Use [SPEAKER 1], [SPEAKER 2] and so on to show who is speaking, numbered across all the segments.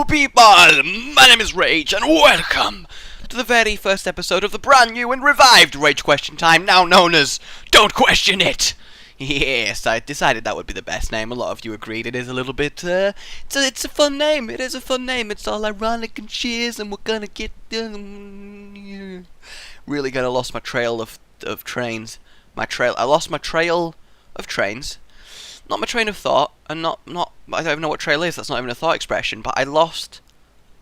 [SPEAKER 1] people, my name is Rage and welcome to the very first episode of the brand new and revived Rage Question Time, now known as Don't Question It. Yes, I decided that would be the best name. A lot of you agreed it is a little bit, it's a fun name. It is a fun name. It's all ironic and cheers and we're gonna get, really gonna lost my trail of trains. I lost my trail of trains. Not my train of thought, and not, I don't even know what trail is, that's not even a thought expression, but I lost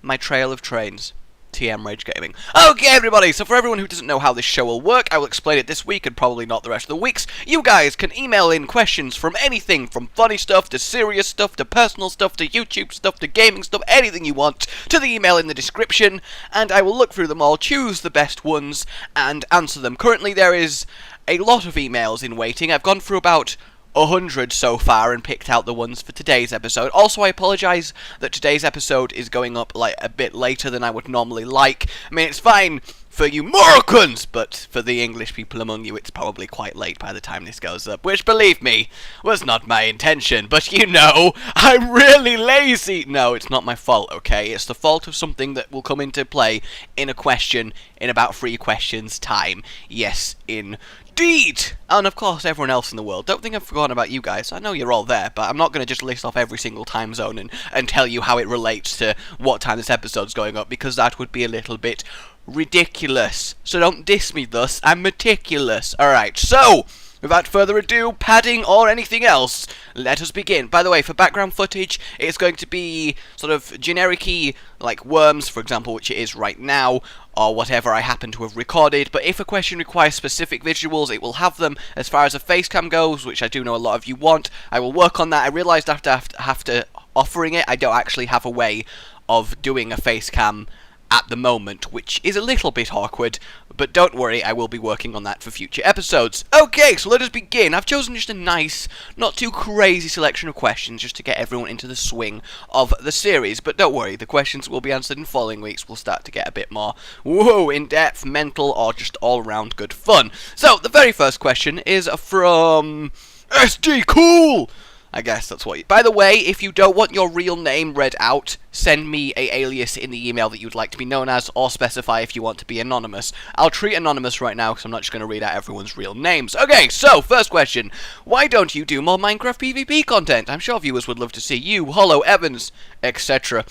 [SPEAKER 1] my trail of trains. TM Rage Gaming. Okay, everybody, so for everyone who doesn't know how this show will work, I will explain it this week and probably not the rest of the weeks. You guys can email in questions from anything from funny stuff to serious stuff to personal stuff to YouTube stuff to gaming stuff, anything you want, to the email in the description, and I will look through them all, choose the best ones, and answer them. Currently, there is a lot of emails in waiting. I've gone through about 100 so far and picked out the ones for today's episode. Also, I apologise that today's episode is going up like a bit later than I would normally like. I mean, it's fine for you Moroccans, but for the English people among you, it's probably quite late by the time this goes up, which, believe me, was not my intention. But you know, I'm really lazy. No, it's not my fault, okay? It's the fault of something that will come into play in a question in about 3 questions' time. Yes, indeed! And of course, everyone else in the world. Don't think I've forgotten about you guys. I know you're all there, but I'm not going to just list off every single time zone and tell you how it relates to what time this episode's going up, because that would be a little bit ridiculous. So don't diss me thus, I'm meticulous. Alright, so, without further ado, padding or anything else, let us begin. By the way, for background footage, it's going to be sort of generic-y, like worms, for example, which it is right now, or whatever I happen to have recorded. But if a question requires specific visuals, it will have them. As far as a face cam goes, which I do know a lot of you want, I will work on that. I realised after offering it, I don't actually have a way of doing a face cam at the moment, which is a little bit awkward, but don't worry, I will be working on that for future episodes. Okay, so let us begin. I've chosen just a nice, not too crazy selection of questions just to get everyone into the swing of the series, but don't worry, the questions will be answered in following weeks. We'll start to get a bit more, whoa, in-depth, mental, or just all-round good fun. So, the very first question is from SD Cool! I guess that's what you... By the way, if you don't want your real name read out, send me a alias in the email that you'd like to be known as, or specify if you want to be anonymous. I'll treat anonymous right now, because I'm not just going to read out everyone's real names. Okay, so, first question. Why don't you do more Minecraft PvP content? I'm sure viewers would love to see you, Hollow, Evans, etc.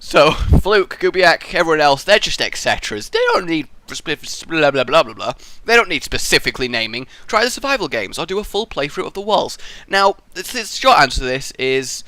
[SPEAKER 1] So, Fluke, Gubiak, everyone else, they're just etceteras. They don't need blah blah blah blah blah. They don't need specifically naming. Try the survival games or do a full playthrough of the walls. Now, the short answer to this is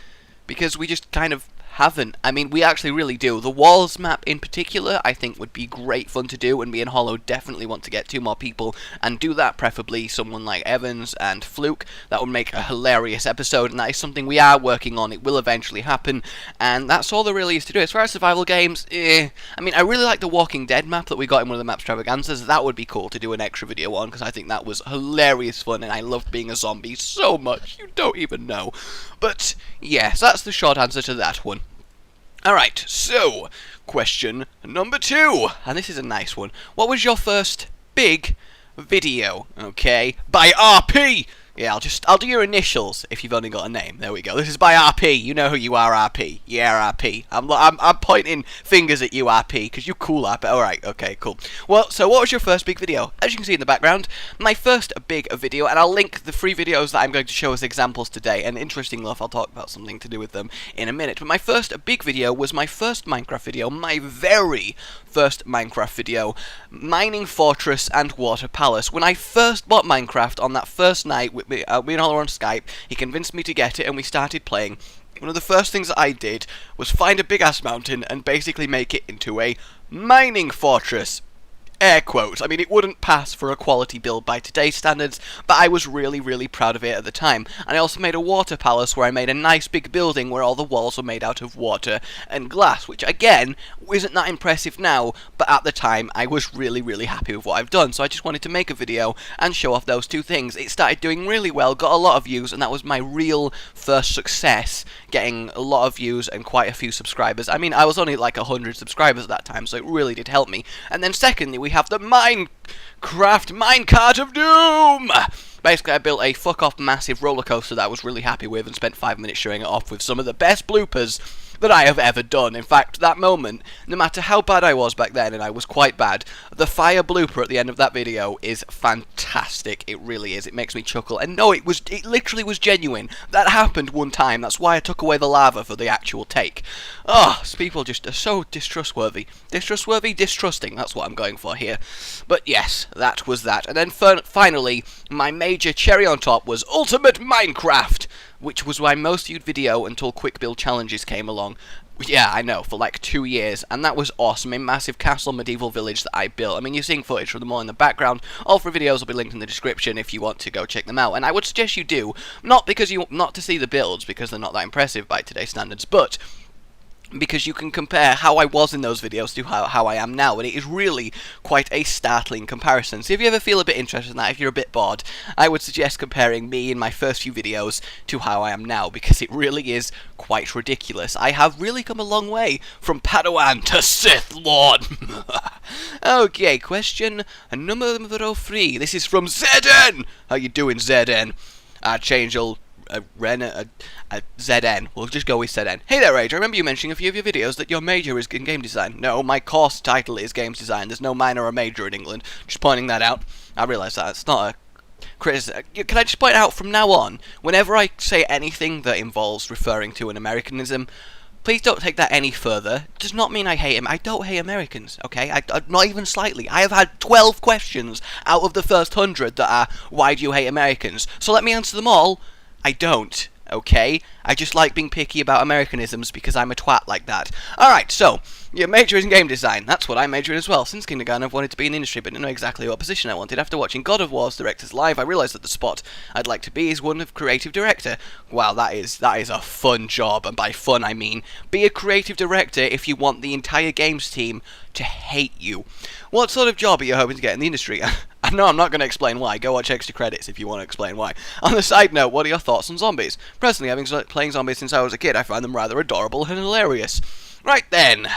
[SPEAKER 1] because we just kind of haven't. I mean, we actually really do. The walls map in particular, I think would be great fun to do, and me and Hollow definitely want to get 2 more people and do that, preferably someone like Evans and Fluke. That would make a hilarious episode, and that is something we are working on. It will eventually happen, and that's all there really is to do. As far as survival games, I mean, I really like the Walking Dead map that we got in one of the map extravaganzas. That would be cool to do an extra video on, because I think that was hilarious fun, and I loved being a zombie so much, you don't even know. But, yes, that's the short answer to that one. Alright, so, question number 2, and this is a nice one. What was your first big video? Okay, by RP! Yeah, I'll do your initials if you've only got a name. There we go. This is by RP. You know who you are, RP. Yeah, RP. I'm pointing fingers at you, RP, because you cool RP. Alright, okay, cool. Well, so what was your first big video? As you can see in the background, my first big video, and I'll link the 3 videos that I'm going to show as examples today, and interesting enough, I'll talk about something to do with them in a minute. But my first big video was my first Minecraft video, my very first Minecraft video, Mining Fortress and Water Palace. When I first bought Minecraft on that first night, me and Hollow on Skype, he convinced me to get it and we started playing. One of the first things that I did was find a big ass mountain and basically make it into a mining fortress. Air quotes. I mean, it wouldn't pass for a quality build by today's standards, but I was really, really proud of it at the time. And I also made a water palace where I made a nice big building where all the walls were made out of water and glass, which again, isn't that impressive now, but at the time, I was really, really happy with what I've done. So I just wanted to make a video and show off those 2 things. It started doing really well, got a lot of views, and that was my real first success, getting a lot of views and quite a few subscribers. I mean, I was only like 100 subscribers at that time, so it really did help me. And then secondly, we have the Minecraft Minecart of Doom! Basically, I built a fuck-off massive roller coaster that I was really happy with and spent 5 minutes showing it off with some of the best bloopers that I have ever done. In fact, that moment, no matter how bad I was back then, and I was quite bad, the fire blooper at the end of that video is fantastic. It really is. It makes me chuckle. And no, it literally was genuine. That happened one time. That's why I took away the lava for the actual take. Oh, people just are so distrustworthy. Distrusting, that's what I'm going for here. But yes, that was that. And then finally, my major cherry on top was Ultimate Minecraft, which was my most viewed video until quick build challenges came along. Yeah, I know, for like 2 years, and that was awesome. A massive castle medieval village that I built. I mean, you're seeing footage from them all in the background. All 3 videos will be linked in the description if you want to go check them out. And I would suggest you do, not to see the builds, because they're not that impressive by today's standards, but because you can compare how I was in those videos to how I am now, and it is really quite a startling comparison. So if you ever feel a bit interested in that, if you're a bit bored, I would suggest comparing me in my first few videos to how I am now, because it really is quite ridiculous. I have really come a long way from Padawan to Sith Lord. Okay, question number 3. This is from ZN. How you doing, ZN? ZN. We'll just go with ZN. Hey there, Rage. I remember you mentioning a few of your videos that your major is in game design. No, my course title is games design. There's no minor or major in England. Just pointing that out. I realise that. It's not a criticism. Can I just point out from now on, whenever I say anything that involves referring to an Americanism, please don't take that any further. It does not mean I hate him. I don't hate Americans, okay? Not even slightly. I have had 12 questions out of the first 100 that are, why do you hate Americans? So let me answer them all. I don't, okay? I just like being picky about Americanisms because I'm a twat like that. Alright, so, your major is in game design. That's what I major in as well. Since kindergarten I've wanted to be in the industry, but didn't know exactly what position I wanted. After watching God of War's directors live, I realised that the spot I'd like to be is one of creative director. Wow, that is a fun job, and by fun I mean, be a creative director if you want the entire games team to hate you. What sort of job are you hoping to get in the industry? I know I'm not going to explain why. Go watch extra credits if you want to explain why. On the side note, what are your thoughts on zombies? Personally, having playing zombies since I was a kid, I find them rather adorable and hilarious. Right then.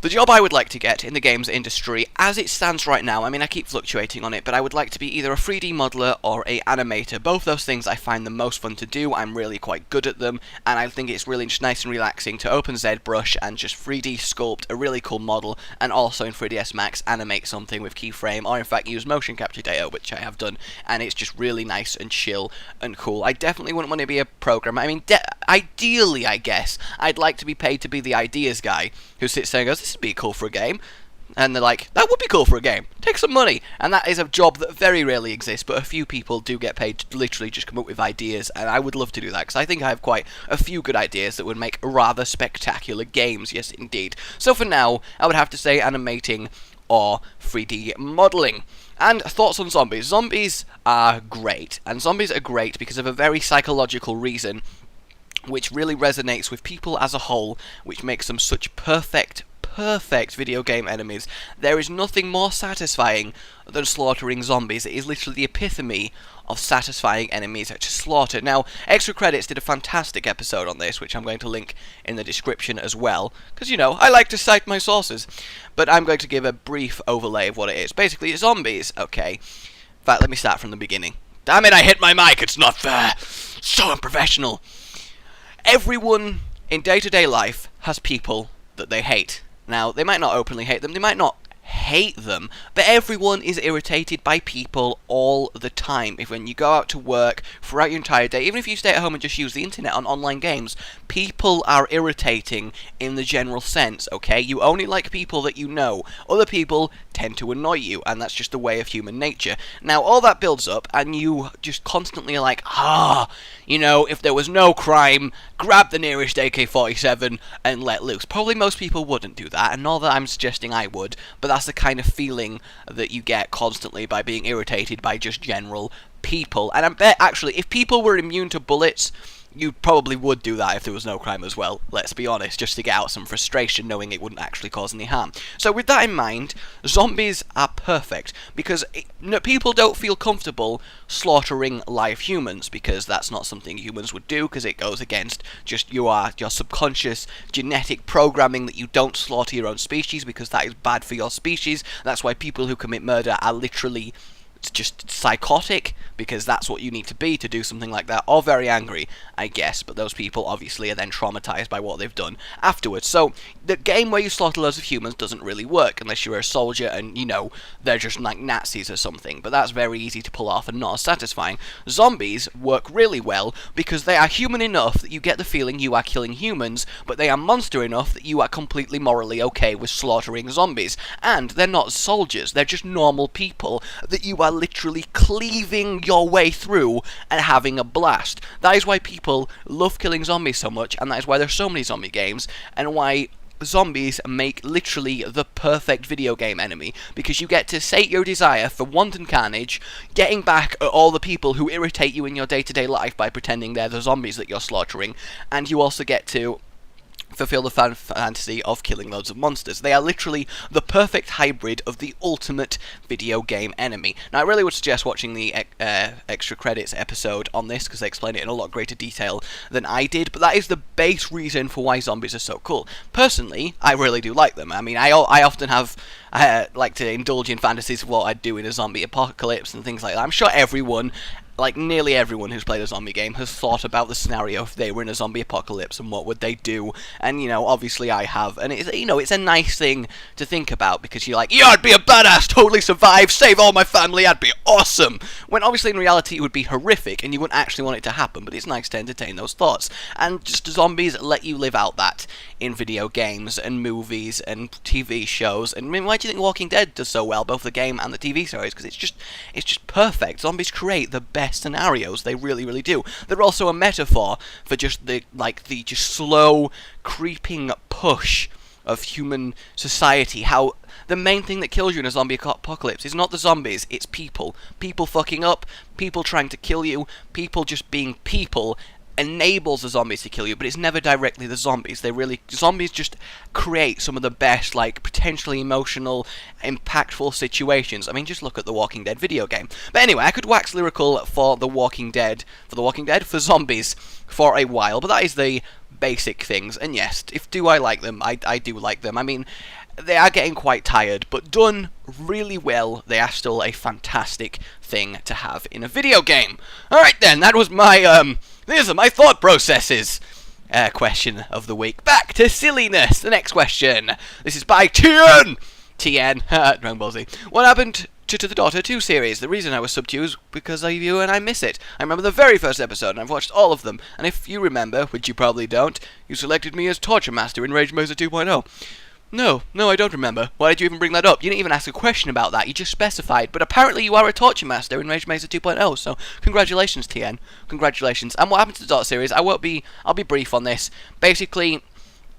[SPEAKER 1] The job I would like to get in the games industry, as it stands right now, I mean I keep fluctuating on it, but I would like to be either a 3D modeler or a animator. Both those things I find the most fun to do. I'm really quite good at them, and I think it's really just nice and relaxing to open ZBrush and just 3D sculpt a really cool model, and also in 3ds Max animate something with keyframe, or in fact use motion capture data, which I have done, and it's just really nice and chill and cool. I definitely wouldn't want to be a programmer. I mean, ideally, I guess, I'd like to be paid to be the ideas guy who sits there and goes, this would be cool for a game. And they're like, that would be cool for a game. Take some money. And that is a job that very rarely exists, but a few people do get paid to literally just come up with ideas, and I would love to do that, because I think I have quite a few good ideas that would make rather spectacular games. Yes, indeed. So for now, I would have to say animating or 3D modeling. And thoughts on zombies. Zombies are great. And zombies are great because of a very psychological reason, which really resonates with people as a whole, which makes them such perfect video game enemies. There is nothing more satisfying than slaughtering zombies. It is literally the epitome of satisfying enemies to slaughter. Now, Extra Credits did a fantastic episode on this, which I'm going to link in the description as well, because, you know, I like to cite my sources. But I'm going to give a brief overlay of what it is. Basically, zombies, okay. In fact, let me start from the beginning. Damn it, I hit my mic, it's not fair. So unprofessional. Everyone in day-to-day life has people that they hate. Now, they might not openly hate them, they might not hate them, but everyone is irritated by people all the time. If when you go out to work throughout your entire day, even if you stay at home and just use the internet on online games, people are irritating in the general sense, okay? You only like people that you know. Other people tend to annoy you, and that's just the way of human nature. Now, all that builds up, and you just constantly are like, you know, if there was no crime, grab the nearest AK-47 and let loose. Probably most people wouldn't do that, and not that I'm suggesting I would, but that's the kind of feeling that you get constantly by being irritated by just general people. And I bet, actually, if people were immune to bullets, you probably would do that if there was no crime as well, let's be honest, just to get out some frustration knowing it wouldn't actually cause any harm. So with that in mind, zombies are perfect, because people don't feel comfortable slaughtering live humans, because that's not something humans would do, because it goes against just your subconscious genetic programming that you don't slaughter your own species, because that is bad for your species. That's why people who commit murder are literally just psychotic, because that's what you need to be to do something like that, or very angry, I guess, but those people obviously are then traumatized by what they've done afterwards. So the game where you slaughter loads of humans doesn't really work unless you're a soldier and, you know, they're just like Nazis or something, but that's very easy to pull off and not as satisfying. Zombies work really well because they are human enough that you get the feeling you are killing humans, but they are monster enough that you are completely morally okay with slaughtering zombies. And they're not soldiers, they're just normal people that you are literally cleaving your way through and having a blast. That is why people love killing zombies so much, and that is why there's so many zombie games, and why zombies make literally the perfect video game enemy, because you get to sate your desire for wanton carnage, getting back at all the people who irritate you in your day-to-day life by pretending they're the zombies that you're slaughtering, and you also get to fulfill the fantasy of killing loads of monsters. They are literally the perfect hybrid of the ultimate video game enemy. Now, I really would suggest watching the extra credits episode on this, because they explain it in a lot greater detail than I did, but that is the base reason for why zombies are so cool. Personally, I really do like them. I mean, I often have like to indulge in fantasies of what I'd do in a zombie apocalypse and things like that. I'm sure everyone, like nearly everyone who's played a zombie game, has thought about the scenario if they were in a zombie apocalypse and what would they do, and, you know, obviously I have, and it's, you know, it's a nice thing to think about, because you're like, yeah, I'd be a badass, totally survive, save all my family, I'd be awesome, when obviously in reality it would be horrific, and you wouldn't actually want it to happen, but it's nice to entertain those thoughts, and just zombies let you live out that in video games, and movies, and TV shows, and I mean, why do you think Walking Dead does so well, both the game and the TV series? Because it's just perfect. Zombies create the best scenarios, they really, really do. They're also a metaphor for just the just slow, creeping push of human society, how the main thing that kills you in a zombie apocalypse is not the zombies, it's people. People fucking up, people trying to kill you, people just being people enables the zombies to kill you, but it's never directly the zombies. Zombies just create some of the best, like, potentially emotional, impactful situations. I mean, just look at the Walking Dead video game. But anyway, I could wax lyrical for for zombies for a while, but that is the basic things, and yes, do I like them? I do like them. I mean, they are getting quite tired, but done really well, they are still a fantastic thing to have in a video game. Alright then, that was my, these are my thought processes. Question of the week. Back to silliness. The next question. This is by TN. Dragon Ball Z. What happened to the Dota 2 series? The reason I was subbed to you is because of you and I miss it. I remember the very first episode, and I've watched all of them. And if you remember, which you probably don't, you selected me as Torture Master in RageGamingVideos 2.0. No, I don't remember. Why did you even bring that up? You didn't even ask a question about that, you just specified. But apparently you are a Torture Master in RageGamingVideos 2.0, so congratulations, TN. Congratulations. And what happened to the Dota series? I'll be brief on this. Basically,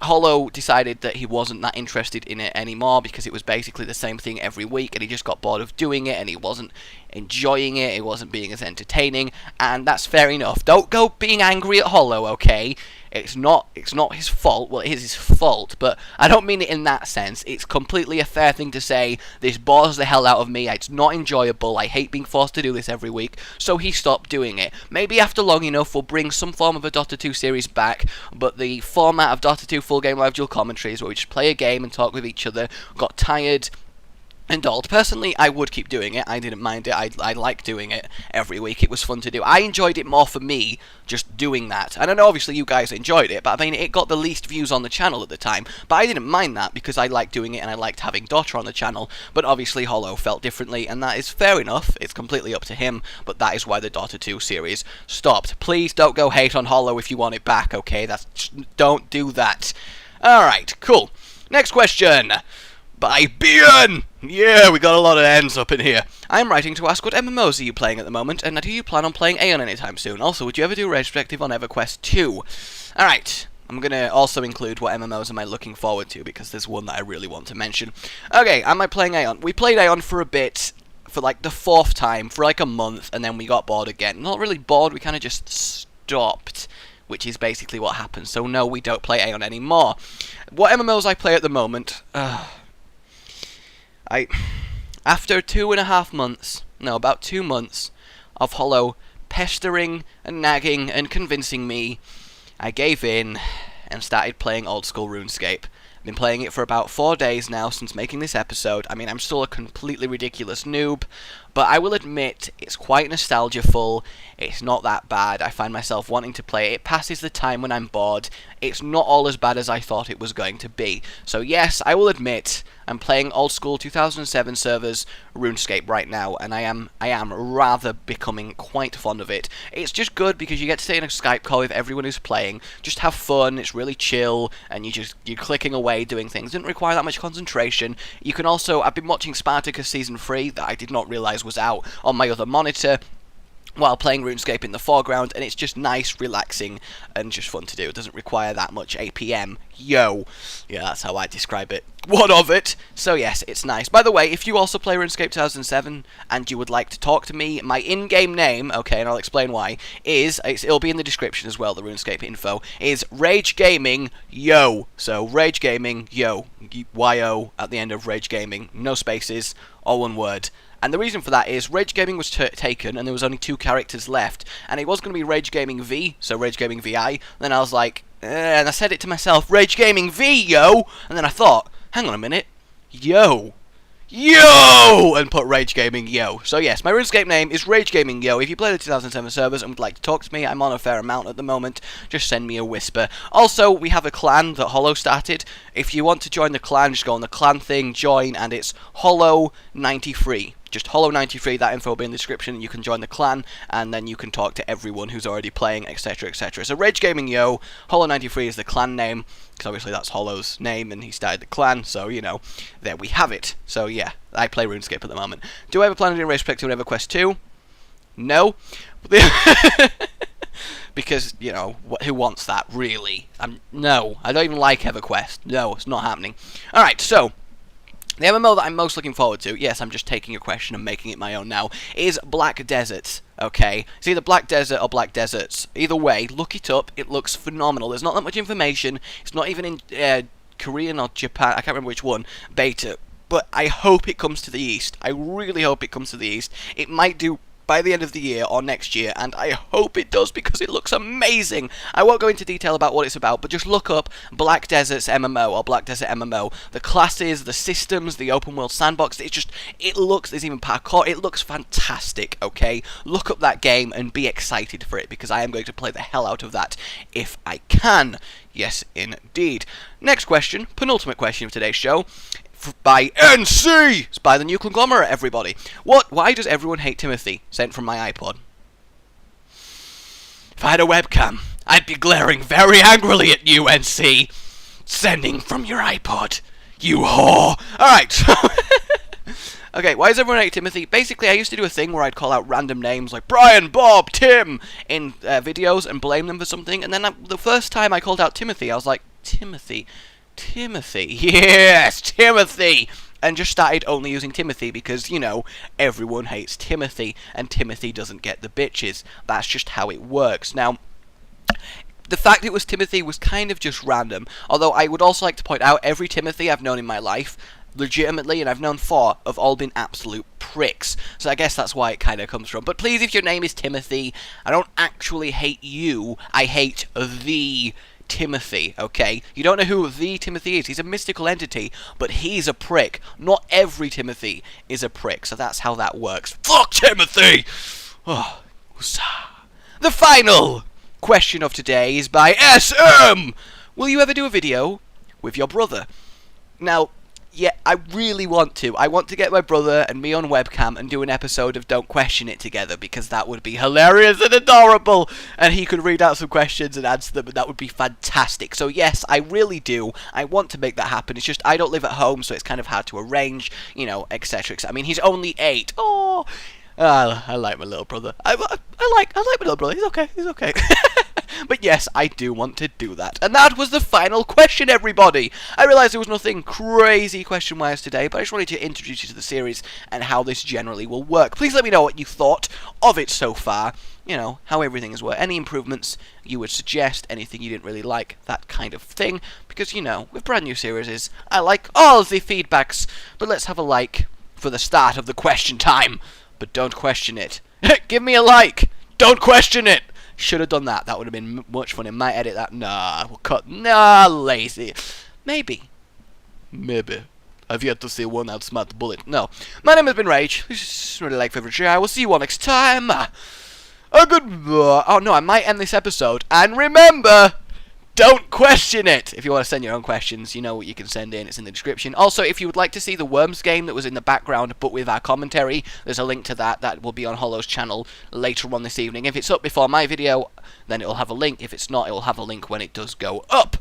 [SPEAKER 1] Hollow decided that he wasn't that interested in it anymore, because it was basically the same thing every week, and he just got bored of doing it, and he wasn't enjoying it, it wasn't being as entertaining, and that's fair enough. Don't go being angry at Hollow, okay? It's not his fault. Well, it is his fault, but I don't mean it in that sense. It's completely a fair thing to say, this bores the hell out of me, it's not enjoyable, I hate being forced to do this every week, so he stopped doing it. Maybe after long enough we'll bring some form of a Dota 2 series back, but the format of Dota 2 full game live dual commentaries, where we just play a game and talk with each other, got tired and dulled. Personally, I would keep doing it. I didn't mind it. I like doing it every week. It was fun to do. I enjoyed it more for me, just doing that. And I know obviously you guys enjoyed it, but I mean, it got the least views on the channel at the time. But I didn't mind that, because I liked doing it and I liked having Dota on the channel. But obviously Hollow felt differently, and that is fair enough. It's completely up to him, but that is why the Dota 2 series stopped. Please don't go hate on Hollow if you want it back, okay? Don't do that. Alright, cool. Next question. By Bian! Yeah, we got a lot of N's up in here. I'm writing to ask what MMOs are you playing at the moment, and do you plan on playing Aeon anytime soon? Also, would you ever do a retrospective on EverQuest 2? Alright, I'm going to also include what MMOs am I looking forward to, because there's one that I really want to mention. Okay, am I playing Aeon? We played Aeon for a bit, for like the 4th time, for like a month, and then we got bored again. Not really bored, we kind of just stopped, which is basically what happened. So no, we don't play Aeon anymore. What MMOs I play at the moment? After 2.5 months, no, about 2 months of Hollow pestering and nagging and convincing me, I gave in and started playing old school RuneScape. Been playing it for about 4 days now since making this episode. I mean, I'm still a completely ridiculous noob, but I will admit it's quite nostalgia-full. It's not that bad. I find myself wanting to play it. It passes the time when I'm bored. It's not all as bad as I thought it was going to be. So yes, I will admit I'm playing old school 2007 servers RuneScape right now, and I am rather becoming quite fond of it. It's just good because you get to stay in a Skype call with everyone who's playing, just have fun. It's really chill, and you're clicking away doing things. Didn't require that much concentration. You can also, I've been watching Spartacus Season 3 that I did not realise was out on my other monitor while playing RuneScape in the foreground, and it's just nice, relaxing, and just fun to do. It doesn't require that much APM. Yo! Yeah, that's how I describe it. What of it? So yes, it's nice. By the way, if you also play RuneScape 2007 and you would like to talk to me, my in-game name, okay, and I'll explain why, it'll be in the description as well, the RuneScape info, is RageGamingYo. So, RageGamingYo. Y-O at the end of Rage Gaming. No spaces, all one word. And the reason for that is Rage Gaming was taken and there was only 2 characters left, and it was going to be Rage Gaming V, so Rage Gaming VI. Then I was like, and I said it to myself, Rage Gaming V, yo! And then I thought, hang on a minute, yo! Yo! And put Rage Gaming Yo. So yes, my RuneScape name is Rage Gaming Yo. If you play the 2007 servers and would like to talk to me, I'm on a fair amount at the moment. Just send me a whisper. Also, we have a clan that Hollow started. If you want to join the clan, just go on the clan thing, join, and it's Hollow93. Just Hollow93, that info will be in the description. You can join the clan, and then you can talk to everyone who's already playing, etc, etc. So Rage Gaming Yo, Hollow93 is the clan name, because obviously that's Hollow's name, and he started the clan, so, you know, there we have it. So, yeah, I play RuneScape at the moment. Do I have a plan to do Race Protector Whenever Quest 2? No. Because, you know, who wants that, really? No, I don't even like EverQuest. No, it's not happening. Alright, so the MMO that I'm most looking forward to, yes, I'm just taking a question and making it my own now, is Black Desert, okay? It's either Black Desert or Black Deserts. Either way, look it up, it looks phenomenal. There's not that much information, it's not even in Korean or Japan, I can't remember which one, beta, but I hope it comes to the East. I really hope it comes to the East. It might do by the end of the year or next year, and I hope it does because it looks amazing. I won't go into detail about what it's about, but just look up Black Desert's MMO or Black Desert MMO. The classes, the systems, the open world sandbox, it looks, there's even parkour, it looks fantastic, okay? Look up that game and be excited for it because I am going to play the hell out of that if I can. Yes, indeed. Next question, penultimate question of today's show. By NC! It's by the new conglomerate, everybody. Why does everyone hate Timothy? Sent from my iPod. If I had a webcam, I'd be glaring very angrily at you, NC. Sending from your iPod. You whore. Alright, so okay, why does everyone hate Timothy? Basically, I used to do a thing where I'd call out random names like Brian, Bob, Tim in videos and blame them for something, and then the first time I called out Timothy, I was like, Timothy, yes, Timothy! And just started only using Timothy because, you know, everyone hates Timothy, and Timothy doesn't get the bitches. That's just how it works. Now, the fact it was Timothy was kind of just random, although I would also like to point out every Timothy I've known in my life, legitimately, and I've known 4, have all been absolute pricks. So I guess that's why it kind of comes from. But please, if your name is Timothy, I don't actually hate you, I hate the Timothy, okay? You don't know who the Timothy is. He's a mystical entity, but he's a prick. Not every Timothy is a prick, so that's how that works. Fuck Timothy! Oh, the final question of today is by SM! Will you ever do a video with your brother? Now, yeah, I really want to. I want to get my brother and me on webcam and do an episode of Don't Question It together, because that would be hilarious and adorable, and he could read out some questions and answer them, and that would be fantastic. So yes, I really do. I want to make that happen. It's just I don't live at home, so it's kind of hard to arrange, you know, etc. I mean, he's only 8. Oh, I like my little brother. I like my little brother. He's okay. He's okay. But yes, I do want to do that. And that was the final question, everybody. I realised there was nothing crazy question-wise today, but I just wanted to introduce you to the series and how this generally will work. Please let me know what you thought of it so far. You know, how everything has worked. Any improvements you would suggest, anything you didn't really like, that kind of thing. Because, you know, with brand new series, I like all the feedbacks. But let's have a like for the start of the question time. But don't question it. Give me a like. Don't question it. Should have done that. That would have been much fun. I might edit that. Nah, we'll cut. Nah, lazy. Maybe. Maybe. I've yet to see one outsmart the bullet. No. My name has been Rage. This is really like favorite show. I will see you all next time. Goodbye. Oh no, I might end this episode. And remember, don't question it. If you want to send your own questions, you know what you can send in. It's in the description. Also, if you would like to see the Worms game that was in the background, but with our commentary, there's a link to that. That will be on Hollow's channel later on this evening. If it's up before my video, then it'll have a link. If it's not, it'll have a link when it does go up.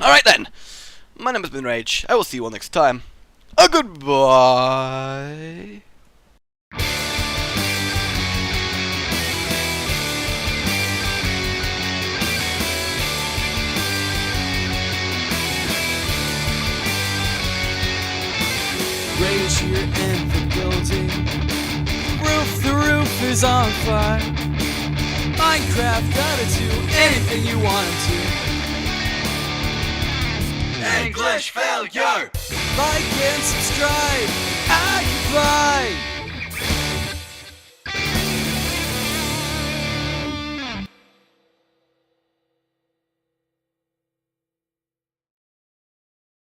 [SPEAKER 1] Alright then. My name has been Rage. I will see you all next time. Goodbye.
[SPEAKER 2] Rage here in the building. The roof is on fire. Minecraft gotta do anything you want to. English failure. Like and subscribe.